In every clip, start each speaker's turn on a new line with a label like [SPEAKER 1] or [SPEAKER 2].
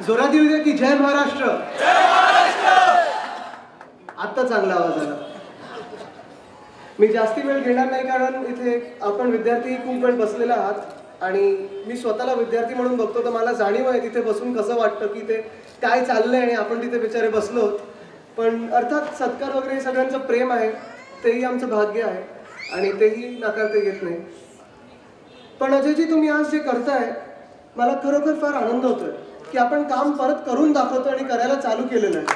[SPEAKER 1] जोरात येऊ द्या की जय महाराष्ट्र. आत्ता चांगला आवाज आला. मी जास्ती वेळ घेणार नाही कारण इथे आपण विद्यार्थी खूप वेळ बसलेला आहात आणि मी स्वतःला विद्यार्थी म्हणून बघतो तर मला जाणीव आहे तिथे बसून कसं वाटतं की ते काय चाललंय आणि आपण तिथे बिचारे बसलो. पण अर्थात सत्कार वगैरे सगळ्यांचं प्रेम आहे, तेही आमचं भाग्य आहे आणि तेही नाकारता येत नाही. पण अजयजी, तुम्ही आज जे करताय मला खरोखर फार आनंद होतोय की आपण काम परत करून दाखवतो आणि करायला चालू केलेलं आहे.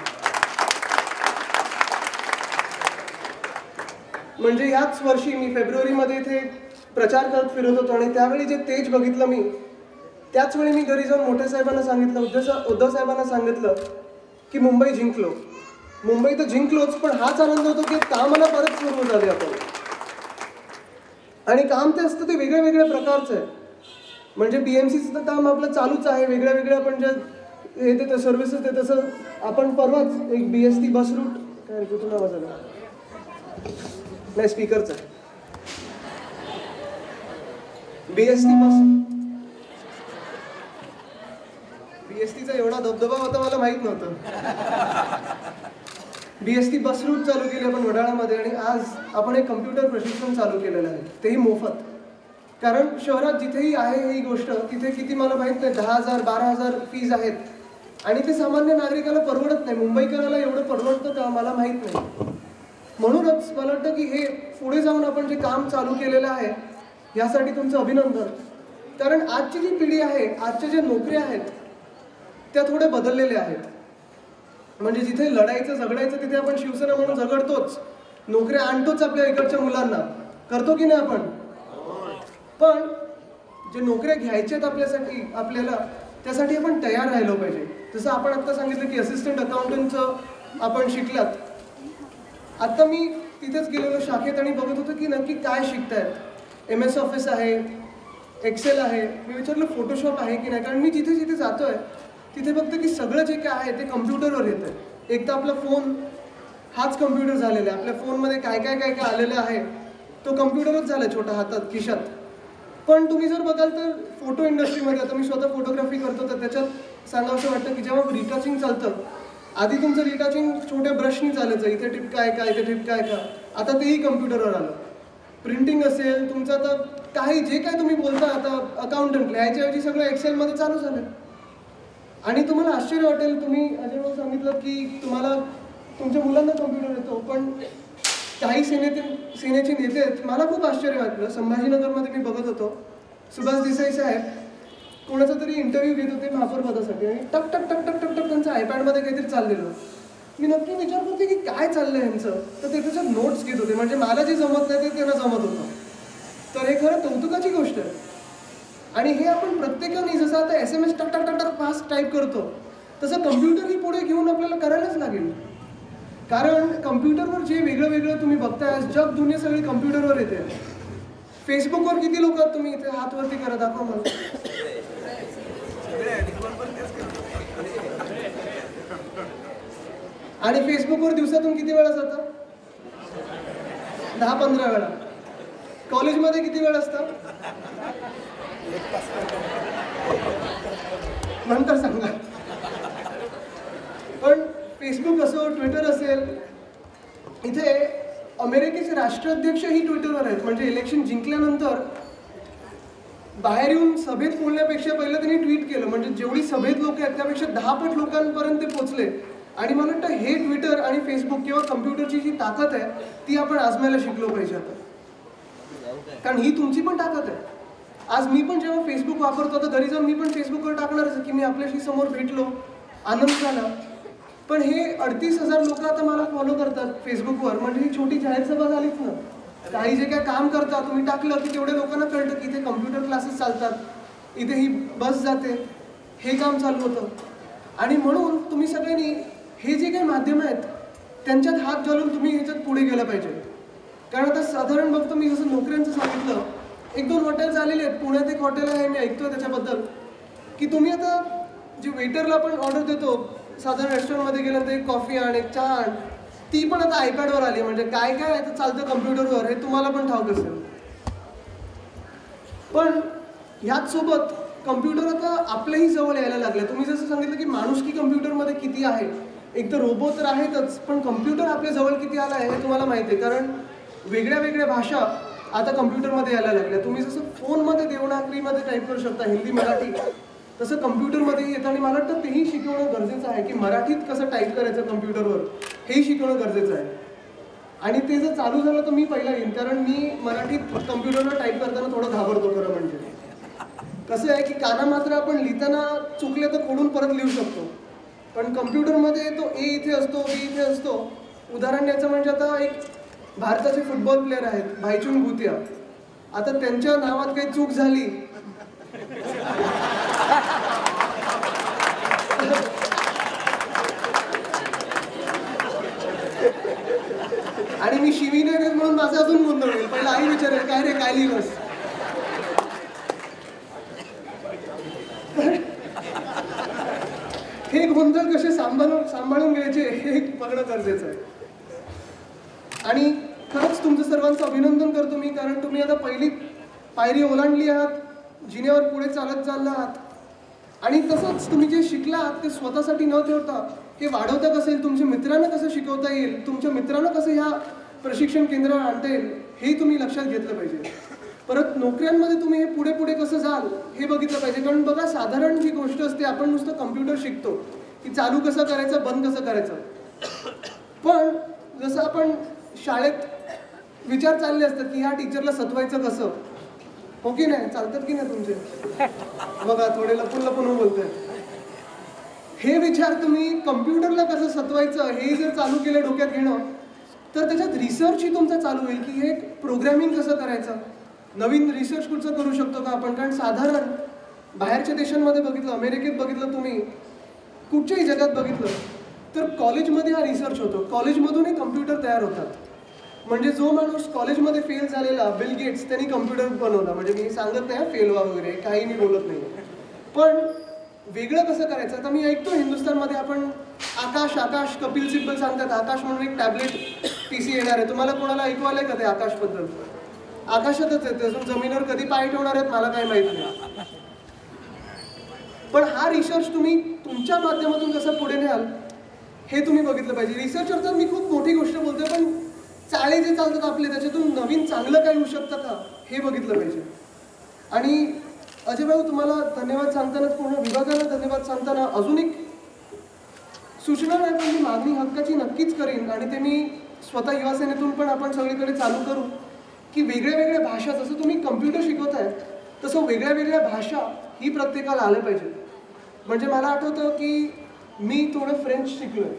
[SPEAKER 1] म्हणजे याच वर्षी मी फेब्रुवारीमध्ये इथे प्रचार करत फिरत होतो आणि त्यावेळी जे तेज बघितलं मी, त्याच वेळी मी घरी जाऊन मोठ्या साहेबांना सांगितलं, उद्धव साहेबांना सांगितलं की मुंबई जिंकलो. मुंबई तर जिंकलोच, पण हाच आनंद होतो की कामाला परत सुरू झाले आपण. आणि काम ते असतं ते वेगळ्या वेगळ्या प्रकारचं आहे. म्हणजे BMCचं काम आपलं चालूच आहे, वेगळ्या वेगळ्या आपण ज्या हे देतो सर्व्हिसेस देतो. तसं आपण परवाच एक BST बस रूट, काय कुठून आवाज आला नाही, स्पीकरचा BSTचा एवढा दबदबा होता मला माहित नव्हतं. BST बस रूट चालू केली आपण वडाळ्यामध्ये आणि आज आपण एक कम्प्युटर प्रशिक्षण चालू केलेलं आहे, तेही मोफत. कारण शहरात जिथेही आहे ही गोष्ट, तिथे किती मला माहित नाही 10,000 12,000 फीज आहेत आणि ते सामान्य नागरिकाला परवडत नाही. मुंबईकराला एवढं परवडतं का मला माहित नाही. म्हणूनच मला वाटतं की हे पुढे जाऊन आपण जे काम चालू केलेलं आहे यासाठी तुमचं अभिनंदन. कारण आजची जी पिढी आहे, आजच्या ज्या नोकऱ्या आहेत त्या थोड्या बदललेल्या आहेत. म्हणजे जिथे लढायचं झगडायचं तिथे आपण शिवसेना म्हणून झगडतोच, नोकऱ्या आणतोच आपल्या इकडच्या मुलांना, करतो की नाही आपण. पण जे नोकऱ्या घ्यायच्यात आपल्याला त्यासाठी आपण तयार राहिलो पाहिजे. जसं आपण आत्ता सांगितलं की असिस्टंट अकाउंटंटचं आपण शिकलात. आत्ता मी तिथेच गेलेलो शाखेत आणि बघत होतो की नक्की काय शिकतायत. MS ऑफिस आहे, एक्सेल आहे. मी विचारलं फोटोशॉप आहे की नाही, कारण मी जिथे जिथे जातोय तिथे बघतो की सगळं जे काय आहे ते कम्प्युटरवर येतं आहे. एक तर आपला फोन हाच कम्प्युटर झालेला आहे. आपल्या फोनमध्ये काय काय काय काय आलेलं आहे तो कम्प्युटरच झाला आहे, छोटा हातात खिशात. पण तुम्ही जर बघाल तर फोटो इंडस्ट्रीमध्ये, आता मी स्वतः फोटोग्राफी करतो तर त्याच्यात सांगावं वाटतं की जेव्हा रिटचिंग चालतं, आधी तुमचं रिटचिंग छोट्या ब्रशनी चालायचं, इथे टिपकाय का इथे टिपकाय का, आता तेही कम्प्युटरवर आलं. प्रिंटिंग असेल तुमचं, आता काही जे काय तुम्ही बोलता आता अकाउंटंट लिहायच्याऐवजी सगळं एक्सेलमध्ये चालू झालं. आणि तुम्हाला आश्चर्य वाटेल, तुम्ही अजय सांगितलं की तुम्हाला तुमच्या मुलांना कम्प्युटर येतो, पण काही सेनेचे नेते आहेत. मला खूप आश्चर्य वाटलं. संभाजीनगरमध्ये मी बघत होतो, सुभाष देसाई साहेब कोणाचा तरी इंटरव्ह्यू घेत होते महापौर पदासाठी आणि टक टक टक टक टक टक त्यांचं आयपॅडमध्ये काहीतरी चाललेलं. मी नक्की विचार करते की काय चाललंय ह्यांचं, तर ते त्याच्यात नोट्स घेत होते. म्हणजे मला जे जमत नाही ते त्यांना जमत होतं. तर हे खरं कौतुकाची गोष्ट आहे. आणि हे आपण प्रत्येकाने, जसं आता SMS टक टक टक टक फास्ट टाईप करतो, तसं कम्प्युटरही पुढे घेऊन आपल्याला करायलाच लागेल. कारण कम्प्युटरवर जे वेगळं वेगळं तुम्ही बघताय, जग दुनिया सगळी कम्प्युटरवर येते. फेसबुकवर किती लोक आहात तुम्ही? इथे हातवरती करा, दाखवा मला. आणि फेसबुकवर दिवसातून किती वेळा जाता? 10-15 वेळा. कॉलेजमध्ये किती वेळ असतात? नंतर सांगा. पण फेसबुक असो, ट्विटर असेल, इथे अमेरिकेचे राष्ट्राध्यक्षही ट्विटरवर आहेत. म्हणजे इलेक्शन जिंकल्यानंतर बाहेर येऊन सभेत बोलण्यापेक्षा पहिलं त्यांनी ट्विट केलं. म्हणजे जेवढी सभेत लोक आहेत त्यापेक्षा 10 पट लोकांपर्यंत ते पोहोचले. आणि मला वाटतं हे ट्विटर आणि फेसबुक किंवा कम्प्युटरची जी ताकद आहे ती आपण आजमायला शिकलो पाहिजे आता. कारण ही तुमची पण ताकद आहे. आज मी पण जेव्हा फेसबुक वापरतो तर घरी जाऊन मी पण फेसबुकवर टाकणारच की मी आपल्याशी समोर भेटलो, आनंद झाला. पण हे 38,000 लोक आता मला फॉलो करतात फेसबुकवर. म्हणजे ही छोटी जाहीर सभा झालीच ना. काही जे काय काम करता तुम्ही टाकलं की तेवढ्या लोकांना कळतं की इथे कम्प्युटर क्लासेस चालतात, इथे ही बस जाते, हे काम चालू होतं. आणि म्हणून तुम्ही सगळ्यांनी हे जे काही माध्यम आहेत त्यांच्यात हात घालून तुम्ही ह्याच्यात पुढे गेलं पाहिजे. कारण आता साधारण बघतो मी, जसं नोकऱ्यांचं सांगितलं, 1-2 हॉटेल्स आलेले आहेत. पुण्यात एक हॉटेल आहे, मी ऐकतोय त्याच्याबद्दल की तुम्ही आता जे वेटरला आपण ऑर्डर देतो साधारण रेस्टॉरंटमध्ये गेलं तर एक कॉफी आण, एक चहा आण, ती पण आता आयपॅडवर आली. म्हणजे काय काय आता चालतं कम्प्युटरवर हे तुम्हाला पण ठाऊक असेल. पण ह्याच सोबत कम्प्युटर आता आपल्याही जवळ यायला लागले. तुम्ही जसं सांगितलं की माणुसकी कम्प्युटरमध्ये किती आहे, एक तर रोबो तर आहेतच, पण कम्प्युटर आपल्या जवळ किती आला आहे हे तुम्हाला माहिती आहे. कारण वेगळ्या वेगळ्या भाषा आता कम्प्युटरमध्ये यायला लागल्या. तुम्ही जसं फोनमध्ये देवनागरीमध्ये टाईप करू शकता हिंदी मराठी, तसं कम्प्युटरमध्येही येतं. आणि मला वाटतं तेही शिकवणं गरजेचं आहे की मराठीत कसं टाईप करायचं कम्प्युटरवर हेही शिकवणं गरजेचं आहे. आणि ते जर चालू झालं तर मी पहिला येईन, कारण मी मराठीत कम्प्युटरवर टाईप करताना थोडं घाबरतो खरं म्हणजे. कसं आहे की काना मात्र आपण लिहिताना चुकले तर खोडून परत लिहू शकतो, पण कम्प्युटरमध्ये तो ए इथे असतो, बी इथे असतो. उदाहरण द्यायचं म्हणजे आता एक भारताचे फुटबॉल प्लेअर आहेत भाईचुंग भुतिया. आता त्यांच्या नावात काही चूक झाली आणि मी शिवी नाही देत म्हणून माझं अजून गोंधळ होईल. पहिला आई विचारेल काय रे काय लिहिलंस. हे गोंधळ कसे सांभाळून घ्यायचे हे बघणं गरजेचं आहे. आणि खरंच तुमचं सर्वांचं अभिनंदन करतो मी, कारण तुम्ही आता पहिली पायरी ओलांडली आहात, जिनेवर पुढे चालत चालला आहात. आणि तसंच तुम्ही जे शिकला आहात ते स्वतःसाठी न ठेवता हे वाढवता कसं येईल, तुमच्या मित्रांना कसं शिकवता येईल, तुमच्या मित्रांना कसं ह्या प्रशिक्षण केंद्रावर आणता येईल हेही तुम्ही लक्षात घेतलं पाहिजे. परत नोकऱ्यांमध्ये तुम्ही हे पुढे पुढे कसं जाल हे बघितलं पाहिजे. कारण बघा साधारण जी गोष्ट असते, आपण नुसतं कम्प्युटर शिकतो की चालू कसं करायचं बंद कसं करायचं, पण जसं आपण शाळेत विचार चालले असतात की ह्या टीचरला सतवायचं कसं, हो की नाही, चालतात की नाही तुमचे, बघा थोडे लपून लपून बोलतोय. हे विचार तुम्ही कम्प्युटरला कसं सतवायचं हे जर चालू केलं डोक्यात घेणं, तर त्याच्यात रिसर्चही तुमचा चालू होईल की हे प्रोग्रॅमिंग कसं करायचं, नवीन रिसर्च कुठचं करू शकतो का आपण. कारण साधारण बाहेरच्या देशांमध्ये बघितलं, अमेरिकेत बघितलं, तुम्ही कुठच्याही जगात बघितलं तर कॉलेजमध्ये हा रिसर्च होतो, कॉलेजमधूनही कम्प्युटर तयार होतात. म्हणजे जो माणूस कॉलेजमध्ये फेल झालेला बिल गेट्स त्यांनी कम्प्युटर बनवला. म्हणजे मी सांगत नाही फेल व्हा वगैरे काही मी बोलत नाही, पण वेगळं कसं करायचं. आता मी ऐकतो हिंदुस्थानमध्ये आपण आकाश कपिल सिब्बल सांगतात आकाश म्हणून एक टॅबलेट PC येणार आहे. तुम्हाला कोणाला ऐकू आलंय का ते आकाशबद्दल? आकाशातच येते, अजून जमिनीवर कधी पाय ठेवणार आहेत मला काही माहित नाही. पण हा रिसर्च तुम्ही तुमच्या माध्यमातून कसं पुढे न्याल हे तुम्ही बघितलं पाहिजे. रिसर्चर तर मी खूप मोठी गोष्ट बोलतोय, पण चाळे जे चालतात आपले त्याच्यातून नवीन चांगलं काही होऊ शकतं का हे बघितलं पाहिजे. आणि अजय भाऊ तुम्हाला धन्यवाद सांगतानाच, पूर्ण विभागाला धन्यवाद सांगताना अजून एक सूचना नाही पण मी मागणी हक्काची नक्कीच करीन, आणि ते मी स्वतः युवासेनेतून पण आपण सगळीकडे चालू करू की वेगळ्या वेगळ्या भाषा, जसं तुम्ही कम्प्युटर शिकवताय तसं वेगळ्या वेगळ्या भाषा ही प्रत्येकाला आल्या पाहिजे. म्हणजे मला आठवतं की मी थोडं फ्रेंच शिकलोय.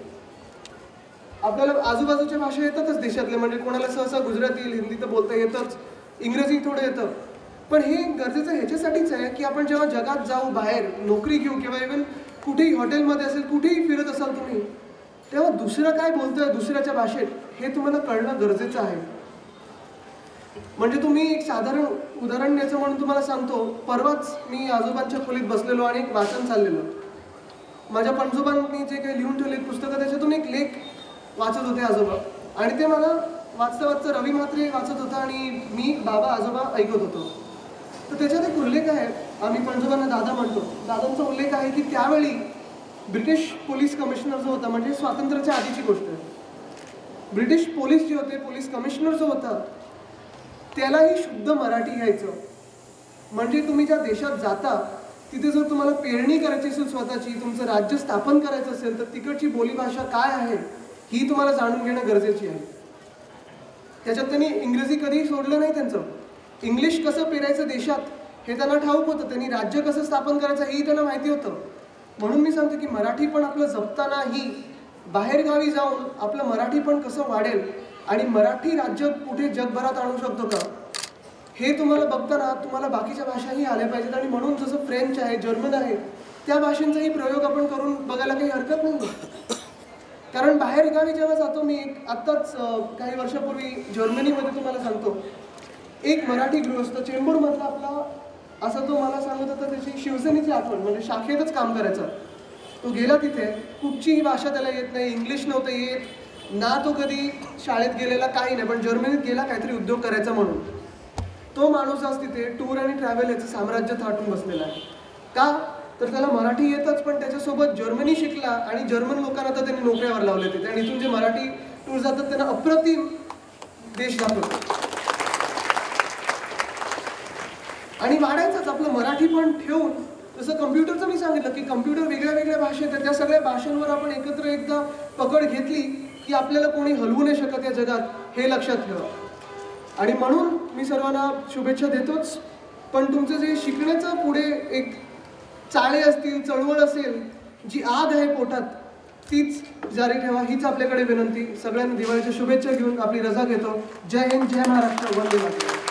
[SPEAKER 1] आपल्याला आजूबाजूच्या भाषा येतातच देशातले, म्हणजे कोणाला सहसा गुजराती हिंदी तर बोलता येतच, इंग्रजी थोडं येतं. पण हे गरजेचं ह्याच्यासाठीच आहे की आपण जेव्हा जगात जाऊ, बाहेर नोकरी घेऊ किंवा इव्हन कुठेही हॉटेलमध्ये असेल कुठेही फिरत असाल तुम्ही, तेव्हा दुसरं काय बोलतोय दुसऱ्याच्या भाषेत हे तुम्हाला कळणं गरजेचं आहे. म्हणजे तुम्ही एक साधारण उदाहरण द्यायचं म्हणून तुम्हाला सांगतो. परवाच मी आजोबांच्या खोलीत बसलेलो आणि एक वाचन चाललेलं. माझ्या पणजोबांनी जे काही लिहून ठेवले पुस्तकं त्याच्यातून एक लेख वाचत होते आजोबा, आणि ते मला वाचता वाचता रवी म्हात्रे वाचत होता आणि मी बाबा आजोबा ऐकत होतो. तर त्याच्यात एक उल्लेख आहे, आम्ही पणजोबांना दादा म्हणतो, दादांचा उल्लेख आहे की त्यावेळी ब्रिटिश पोलीस कमिशनर जो होता, म्हणजे स्वातंत्र्याच्या आधीची गोष्ट आहे, ब्रिटिश पोलीस जे होते, पोलीस कमिशनर जो होता त्यालाही शुद्ध मराठी यायचं. म्हणजे तुम्ही ज्या देशात जाता तिथे जर तुम्हाला पेरणी करायची असेल स्वतःची, तुमचं राज्य स्थापन करायचं असेल तर तिकडची बोलीभाषा काय आहे ही तुम्हाला जाणून घेणं गरजेची आहे. त्याच्यात त्यांनी इंग्रजी कधीही सोडलं नाही. त्यांचं इंग्लिश कसं पेरायचं देशात हे त्यांना ठाऊक होतं, त्यांनी राज्य कसं स्थापन करायचं हेही त्यांना माहिती होतं. म्हणून मी सांगतो की मराठी पण आपलं जपतानाही बाहेरगावी जाऊन आपलं मराठी पण कसं वाढेल आणि मराठी राज्य कुठे जगभरात आणू शकतो का हे तुम्हाला बघताना तुम्हाला बाकीच्या भाषाही आल्या पाहिजेत. आणि म्हणून जसं फ्रेंच आहे, जर्मन आहे, त्या भाषांचाही प्रयोग आपण करून बघायला काही हरकत नाही. कारण बाहेरगावी जेव्हा जातो मी, आत्ताच काही वर्षापूर्वी जर्मनीमध्ये तुम्हाला सांगतो, एक मराठी गृहस्थ चेंबूरमधला आपला असा तो मला सांगत होता त्याची शिवसेनेची आठवण, म्हणजे शाखेतच काम करायचं. तो गेला तिथे, कुठचीही भाषा त्याला येत नाही, इंग्लिश नव्हतं येत ना, तो कधी शाळेत गेलेला काही नाही, पण जर्मनीत गेला काहीतरी उद्योग करायचा म्हणून. तो माणूस आज तिथे टूर आणि ट्रॅव्हल याचं साम्राज्य थाटून बसलेला आहे. का तर त्याला मराठी येतच, पण त्याच्यासोबत जर्मनी शिकला आणि जर्मन लोकांना तर त्यांनी नोकऱ्यावर लावले ते, आणि इथून जे मराठी टूर जातात त्यांना अप्रतिम देश दाखवतो. आणि वाढायचंच आपलं मराठी पण ठेवून, जसं कम्प्युटरचं मी सांगितलं की कम्प्युटर वेगळ्या वेगळ्या भाषेत आहेत, त्या सगळ्या भाषांवर आपण एकत्र एकदा पकड घेतली की आपल्याला कोणी हलवू नाही शकत या जगात, हे लक्षात ठेवा. आणि म्हणून मी सर्वांना शुभेच्छा देतोच, पण तुमचं जे शिकण्याचं पुढे एक चाळे असतील, चळवळ असेल, जी आग आहे पोटात तीच जारी ठेवा, हीच आपल्याकडे विनंती. सगळ्यांना दिवाळीच्या शुभेच्छा घेऊन आपली रजा घेतो. जय हिंद, जय महाराष्ट्र, वंदे मातरम.